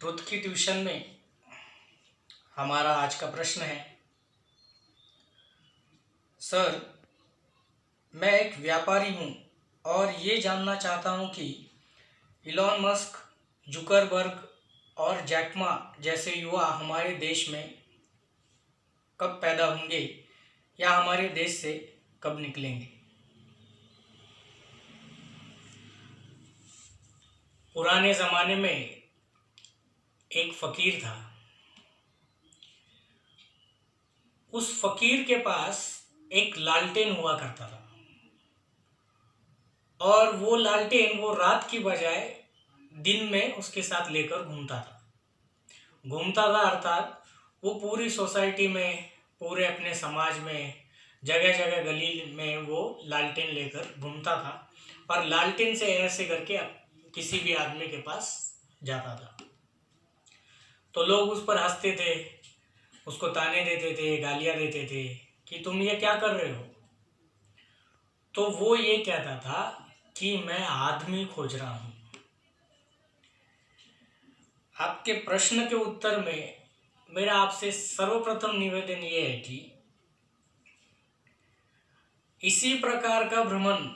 Truth की tuition में हमारा आज का प्रश्न है, सर मैं एक व्यापारी हूँ और ये जानना चाहता हूँ कि इलॉन मस्क, जुकरबर्ग और जैकमा जैसे युवा हमारे देश में कब पैदा होंगे या हमारे देश से कब निकलेंगे। पुराने ज़माने में एक फ़कीर था। उस फ़कीर के पास एक लालटेन हुआ करता था और वो लालटेन वो रात की बजाय दिन में उसके साथ लेकर घूमता था अर्थात वो पूरी सोसाइटी में, पूरे अपने समाज में, जगह जगह गली में वो लालटेन लेकर घूमता था और लालटेन से ऐसे करके किसी भी आदमी के पास जाता था तो लोग उस पर हंसते थे, उसको ताने देते थे, गालियाँ देते थे कि तुम ये क्या कर रहे हो। तो वो ये कहता था कि मैं आदमी खोज रहा हूँ। आपके प्रश्न के उत्तर में मेरा आपसे सर्वप्रथम निवेदन ये है कि इसी प्रकार का भ्रमण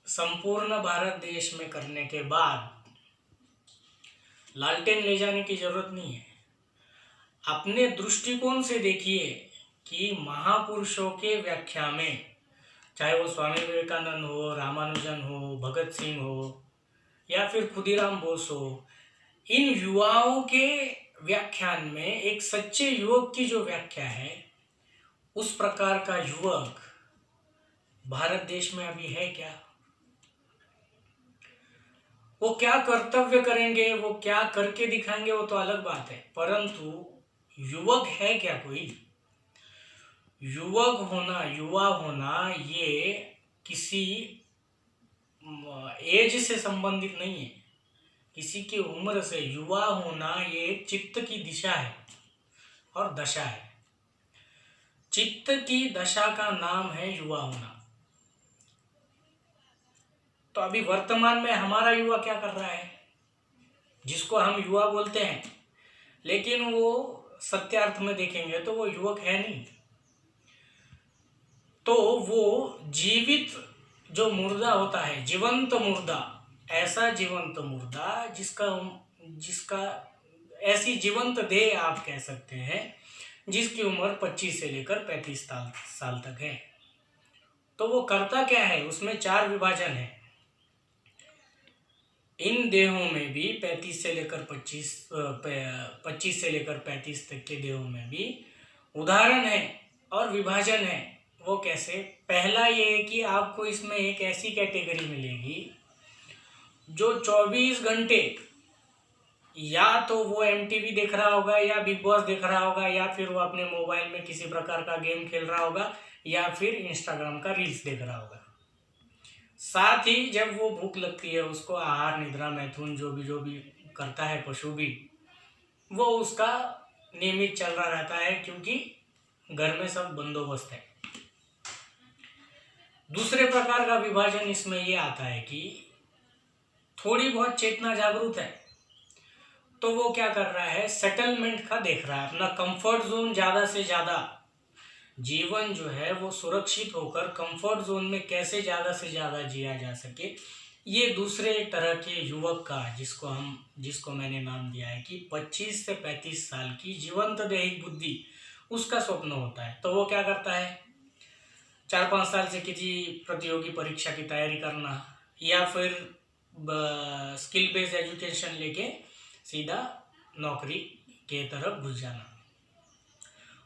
संपूर्ण भारत देश में करने के बाद लालटेन ले जाने की जरूरत नहीं है। अपने दृष्टिकोण से देखिए कि महापुरुषों के व्याख्या में, चाहे वो स्वामी विवेकानंद हो, रामानुजन हो, भगत सिंह हो या फिर खुदीराम बोस हो, इन युवाओं के व्याख्यान में एक सच्चे युवक की जो व्याख्या है, उस प्रकार का युवक भारत देश में अभी है क्या? वो क्या कर्तव्य करेंगे, वो क्या करके दिखाएंगे, वो तो अलग बात है, परंतु युवक है क्या कोई? युवक होना, युवा होना ये किसी एज से संबंधित नहीं है, किसी की उम्र से। युवा होना ये चित्त की दिशा है और दशा है। चित्त की दशा का नाम है युवा होना। तो अभी वर्तमान में हमारा युवा क्या कर रहा है, जिसको हम युवा बोलते हैं, लेकिन वो सत्यार्थ में देखेंगे तो वो युवक है नहीं। तो वो जीवित जो मुर्दा होता है, जीवंत मुर्दा, ऐसा जीवंत मुर्दा जिसका ऐसी जीवंत देह आप कह सकते हैं, जिसकी उम्र 25 से लेकर 35 साल तक है। तो वो करता क्या है? उसमें 4 विभाजन है। इन देहों में भी 25 से लेकर 35 तक के देहों में भी उदाहरण है और विभाजन है। वो कैसे? पहला ये है कि आपको इसमें एक ऐसी कैटेगरी मिलेगी जो 24 घंटे या तो वो MTV देख रहा होगा या बिग बॉस देख रहा होगा या फिर वो अपने मोबाइल में किसी प्रकार का गेम खेल रहा होगा या फिर इंस्टाग्राम का रील्स देख रहा होगा। साथ ही जब वो भूख लगती है, उसको आहार, निद्रा, मैथुन जो भी करता है पशु भी, वो उसका नियमित चल रहा रहता है क्योंकि घर में सब बंदोबस्त है। दूसरे प्रकार का विभाजन इसमें ये आता है कि थोड़ी बहुत चेतना जागरूक है तो वो क्या कर रहा है? सेटलमेंट का देख रहा है, अपना कंफर्ट जोन ज़्यादा से ज़्यादा, जीवन जो है वो सुरक्षित होकर कंफर्ट जोन में कैसे ज़्यादा से ज़्यादा जिया जा सके, ये दूसरे तरह के युवक का, जिसको मैंने नाम दिया है कि 25 से 35 साल की जीवंत दैहिक बुद्धि, उसका स्वप्न होता है। तो वो क्या करता है? 4-5 साल से किसी प्रतियोगी परीक्षा की तैयारी करना या फिर स्किल बेस्ड एजुकेशन लेके सीधा नौकरी के तरफ घुस जाना।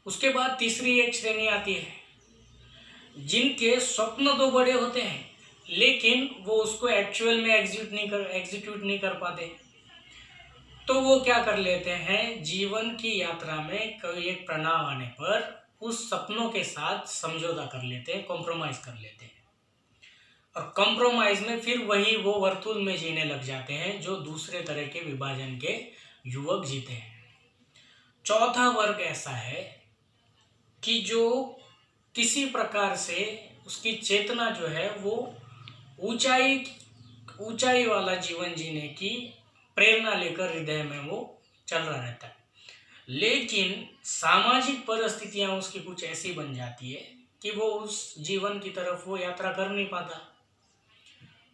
उसके बाद तीसरी एक श्रेणी आती है जिनके स्वप्न तो बड़े होते हैं लेकिन वो उसको एक्चुअल में एग्जीक्यूट नहीं कर पाते। तो वो क्या कर लेते हैं? जीवन की यात्रा में कोई एक प्रणव आने पर उस सपनों के साथ समझौता कर लेते हैं, कॉम्प्रोमाइज कर लेते हैं और कॉम्प्रोमाइज में फिर वही वो वर्तुल में जीने लग जाते हैं जो दूसरे तरह के विभाजन के युवक जीते हैं। चौथा वर्ग ऐसा है कि जो किसी प्रकार से उसकी चेतना जो है वो ऊंचाई वाला जीवन जीने की प्रेरणा लेकर हृदय में वो चल रहा रहता है, लेकिन सामाजिक परिस्थितियां उसकी कुछ ऐसी बन जाती है कि वो उस जीवन की तरफ वो यात्रा कर नहीं पाता।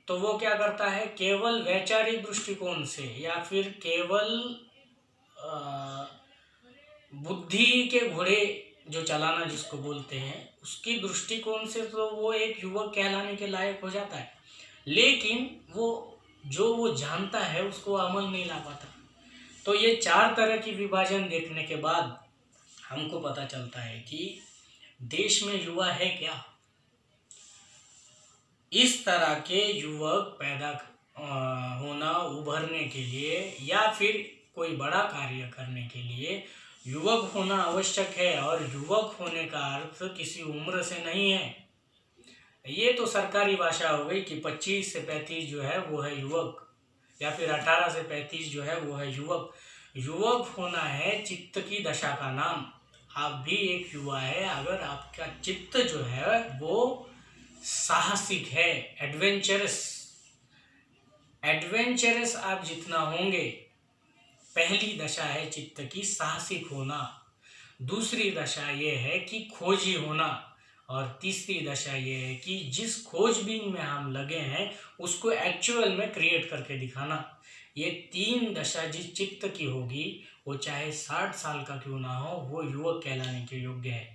तो वो क्या करता है, केवल वैचारिक दृष्टिकोण से या फिर केवल अ, बुद्धि के घोड़े जो चलाना जिसको बोलते हैं, उसकी दृष्टिकोण से तो वो एक युवक कहलाने के लायक हो जाता है, लेकिन वो जो वो जानता है उसको अमल नहीं ला पाता। तो ये 4 तरह की विभाजन देखने के बाद हमको पता चलता है कि देश में युवा है क्या। इस तरह के युवक पैदा होना, उभरने के लिए या फिर कोई बड़ा कार्य करने के लिए युवक होना आवश्यक है। और युवक होने का अर्थ किसी उम्र से नहीं है। ये तो सरकारी भाषा हो गई कि 25 से 35 जो है वो है युवक, या फिर 18 से 35 जो है वो है युवक। युवक होना है चित्त की दशा का नाम। आप भी एक युवा है अगर आपका चित्त जो है वो साहसिक है, एडवेंचरस। एडवेंचरस आप जितना होंगे, पहली दशा है चित्त की साहसिक होना, दूसरी दशा ये है कि खोजी होना, और तीसरी दशा ये है कि जिस खोजबीन में हम लगे हैं उसको एक्चुअल में क्रिएट करके दिखाना। ये 3 दशा जिस चित्त की होगी, वो चाहे 60 साल का क्यों ना हो, वो युवक कहलाने के योग्य है।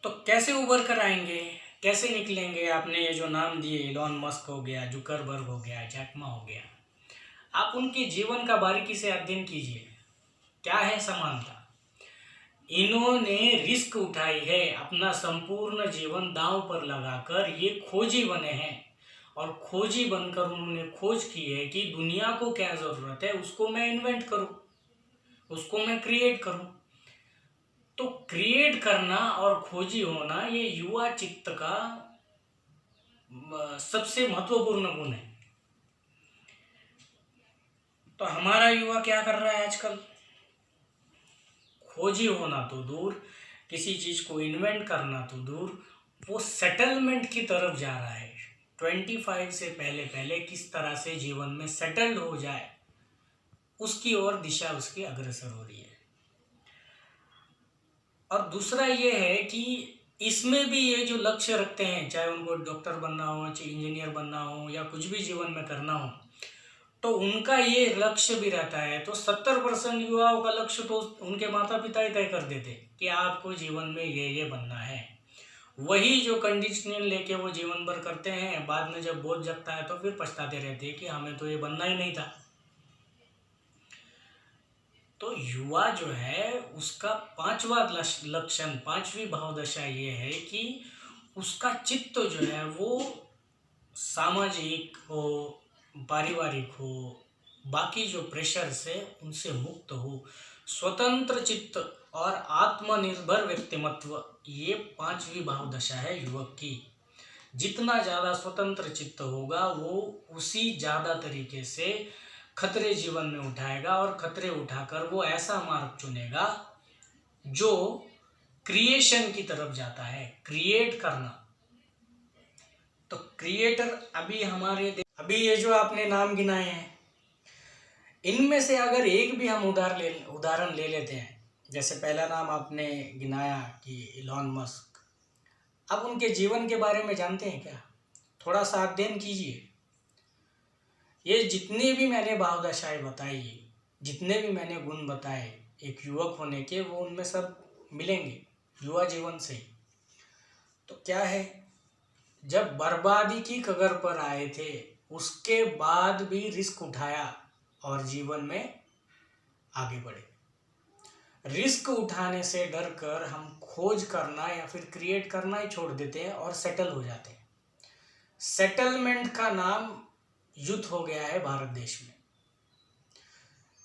तो कैसे उभर कर आएंगे, कैसे निकलेंगे? आपने ये जो नाम दिए, इलॉन मस्क हो गया, जुकरबर्ग हो गया, जैक मा हो गया, आप उनके जीवन का बारीकी से अध्ययन कीजिए। क्या है समानता? इन्होंने रिस्क उठाई है, अपना संपूर्ण जीवन दांव पर लगाकर ये खोजी बने हैं। और खोजी बनकर उन्होंने खोज की है कि दुनिया को क्या ज़रूरत है, उसको मैं इन्वेंट करूं, उसको मैं क्रिएट करूं। तो क्रिएट करना और खोजी होना ये युवा चित्त का सबसे महत्वपूर्ण गुण है। तो हमारा युवा क्या कर रहा है आजकल? खोजी होना तो दूर, किसी चीज को इन्वेंट करना तो दूर, वो सेटलमेंट की तरफ जा रहा है। 25 से पहले पहले किस तरह से जीवन में सेटल्ड हो जाए, उसकी ओर दिशा उसकी अग्रसर हो रही है। और दूसरा ये है कि इसमें भी ये जो लक्ष्य रखते हैं, चाहे उनको डॉक्टर बनना हो, चाहे इंजीनियर बनना हो, या कुछ भी जीवन में करना हो, तो उनका ये लक्ष्य भी रहता है। तो 70% युवाओं का लक्ष्य तो उनके माता पिता ही तय कर देते कि आपको जीवन में ये बनना है। वही जो कंडीशनिंग लेके वो जीवन भर करते हैं, बाद में जब बोझ जगता है तो फिर पछताते रहते हैं कि हमें तो ये बनना ही नहीं था। तो युवा जो है उसका 5वां लक्षण, 5वीं भावदशा ये है कि उसका चित्त जो है वो सामाजिक हो, पारिवारिक हो, बाकी जो प्रेशर से उनसे मुक्त हो, स्वतंत्र चित्त और आत्मनिर्भर व्यक्तिमत्व, ये 5वीं भावदशा है युवक की। जितना ज़्यादा स्वतंत्र चित्त होगा वो उसी ज़्यादा तरीके से खतरे जीवन में उठाएगा, और खतरे उठाकर वो ऐसा मार्ग चुनेगा जो क्रिएशन की तरफ जाता है, क्रिएट करना। तो क्रिएटर अभी ये जो आपने नाम गिनाए हैं, इनमें से अगर एक भी हम उदाहरण ले लेते हैं, जैसे पहला नाम आपने गिनाया कि इलॉन मस्क, अब उनके जीवन के बारे में जानते हैं क्या? थोड़ा सा अध्ययन कीजिए। ये जितने भी मैंने भावदशाएं बताई, जितने भी मैंने गुण बताए एक युवक होने के, वो उनमें सब मिलेंगे युवा जीवन से। तो क्या है, जब बर्बादी की कगार पर आए थे उसके बाद भी रिस्क उठाया और जीवन में आगे बढ़े। रिस्क उठाने से डर कर हम खोज करना या फिर क्रिएट करना ही छोड़ देते हैं और सेटल हो जाते हैं। सेटलमेंट का नाम युद्ध हो गया है भारत देश में।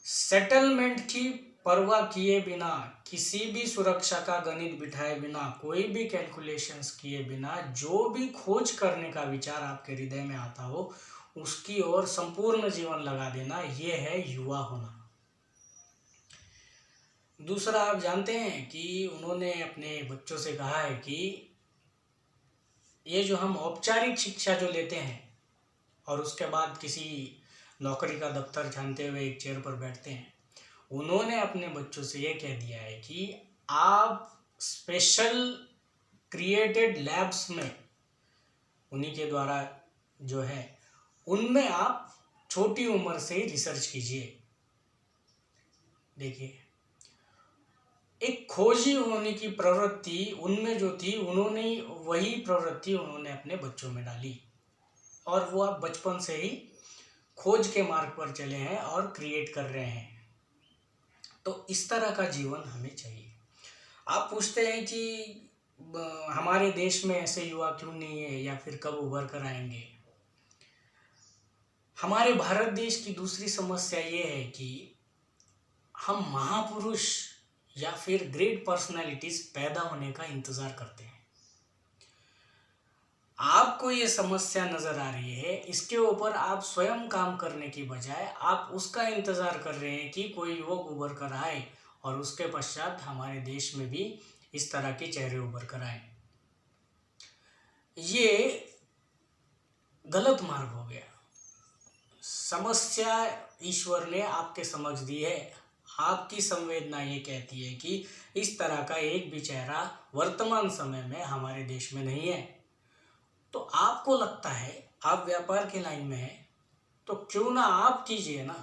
सेटलमेंट की परवाह किए बिना, किसी भी सुरक्षा का गणित बिठाए बिना, कोई भी कैलकुलेशंस किए बिना, जो भी खोज करने का विचार आपके हृदय में आता हो उसकी ओर संपूर्ण जीवन लगा देना, ये है युवा होना। दूसरा, आप जानते हैं कि उन्होंने अपने बच्चों से कहा है कि ये जो हम औपचारिक शिक्षा जो लेते हैं और उसके बाद किसी नौकरी का दफ्तर छानते हुए एक चेयर पर बैठते हैं, उन्होंने अपने बच्चों से ये कह दिया है कि आप स्पेशल क्रिएटेड लैब्स में, उन्हीं के द्वारा जो है, उनमें आप छोटी उम्र से ही रिसर्च कीजिए। देखिए, एक खोजी होने की प्रवृत्ति उनमें जो थी, उन्होंने वही प्रवृत्ति उन्होंने अपने बच्चों में डाली, और वो आप बचपन से ही खोज के मार्ग पर चले हैं और क्रिएट कर रहे हैं। तो इस तरह का जीवन हमें चाहिए। आप पूछते हैं कि हमारे देश में ऐसे युवा क्यों नहीं है, या फिर कब उभर कर आएंगे। हमारे भारत देश की दूसरी समस्या ये है कि हम महापुरुष या फिर ग्रेट पर्सनालिटीज पैदा होने का इंतजार करते हैं। आपको ये समस्या नजर आ रही है, इसके ऊपर आप स्वयं काम करने की बजाय आप उसका इंतजार कर रहे हैं कि कोई युवक उभर कर आए और उसके पश्चात हमारे देश में भी इस तरह के चेहरे उभर कर आए। ये गलत मार्ग हो गया। समस्या ईश्वर ने आपके समक्ष दी है। आपकी संवेदना ये कहती है कि इस तरह का एक भी चेहरा वर्तमान समय में हमारे देश में नहीं है। तो आपको लगता है आप व्यापार के लाइन में हैं, तो क्यों ना आप कीजिए ना।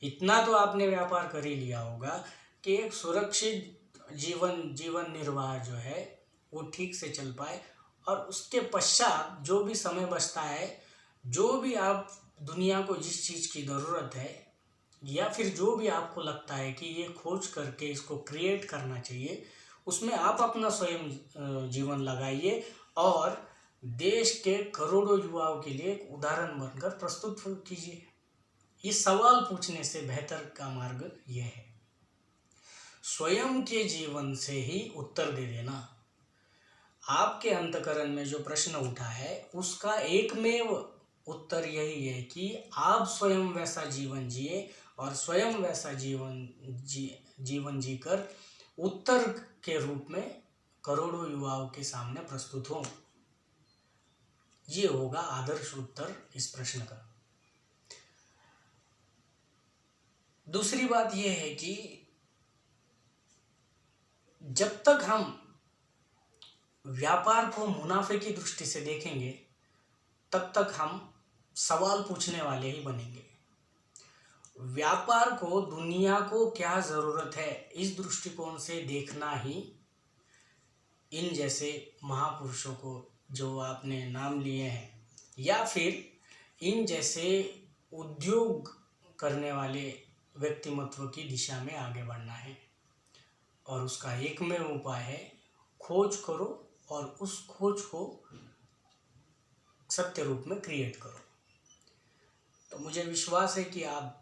इतना तो आपने व्यापार कर ही लिया होगा कि एक सुरक्षित जीवन निर्वाह जो है वो ठीक से चल पाए, और उसके पश्चात जो भी समय बचता है, जो भी आप दुनिया को जिस चीज़ की ज़रूरत है, या फिर जो भी आपको लगता है कि ये खोज करके इसको क्रिएट करना चाहिए, उसमें आप अपना स्वयं जीवन लगाइए और देश के करोड़ों युवाओं के लिए एक उदाहरण बनकर प्रस्तुत कीजिए। ये सवाल पूछने से बेहतर का मार्ग यह है, स्वयं के जीवन से ही उत्तर दे देना। आपके अंतःकरण में जो प्रश्न उठा है उसका एकमेव उत्तर यही है कि आप स्वयं वैसा जीवन जिए, और स्वयं वैसा जीवन जीकर उत्तर के रूप में करोड़ों युवाओं के सामने प्रस्तुत हों। ये होगा आदर्श उत्तर इस प्रश्न का। दूसरी बात यह है कि जब तक हम व्यापार को मुनाफे की दृष्टि से देखेंगे, तब तक हम सवाल पूछने वाले ही बनेंगे। व्यापार को दुनिया को क्या ज़रूरत है, इस दृष्टिकोण से देखना ही इन जैसे महापुरुषों को जो आपने नाम लिए हैं, या फिर इन जैसे उद्योग करने वाले व्यक्तिमत्व की दिशा में आगे बढ़ना है। और उसका एकमेव उपाय है, खोज करो और उस खोज को सत्य रूप में क्रिएट करो। तो मुझे विश्वास है कि आप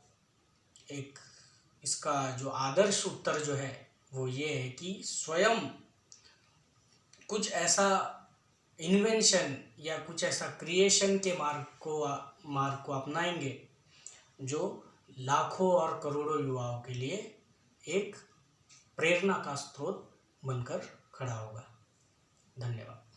इसका जो आदर्श उत्तर जो है वो ये है कि स्वयं कुछ ऐसा इन्वेंशन या कुछ ऐसा क्रिएशन के मार्ग को अपनाएंगे जो लाखों और करोड़ों युवाओं के लिए एक प्रेरणा का स्रोत बनकर खड़ा होगा। धन्यवाद।